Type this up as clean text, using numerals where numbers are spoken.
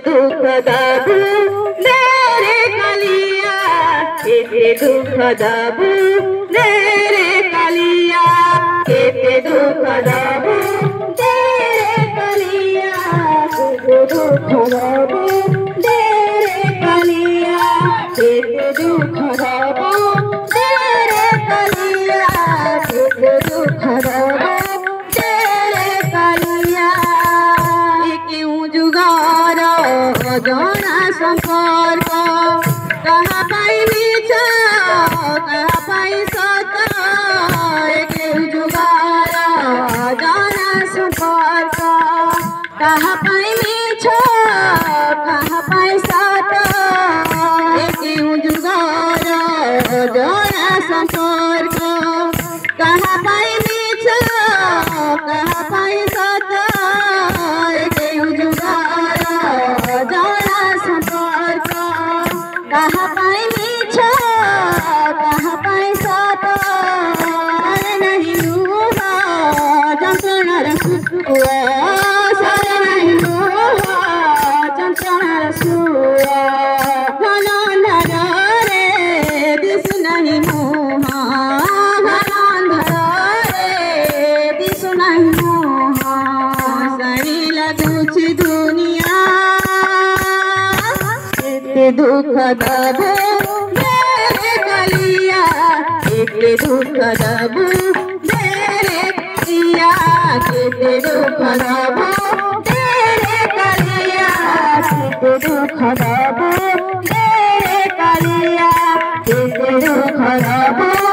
दुख दबू मेरे कलिया केते दुख दबू मेरे कलिया केते दुख दबू तेरे कलिया केते दुख दबू तेरे कलिया केते दुख दबू तेरे कलिया केते दुख दबू जना संपर्क कहा पाई मिछ कहा पाई सत जुगार जना संपर्क कहा पाई मिछ कहा पाई सत जुगार जना संपर्क कहा पाई मिछ कहा पाई सत कहा पाई मिछ कहा पाई सत नहीं लूहा चंचणार सुआ सर नहीं लूहा चंचणार सुआ घनांधर रे दिस नहीं मुहा घनांधर रे दिस नहीं मुहा सही लगुची दुनिया दुख दबू मेरे कलिया केते दुख दबू मेरे कलिया केते दुख दबू तेरे कलिया केते दुख दबू मेरे कलिया केते दुख दबू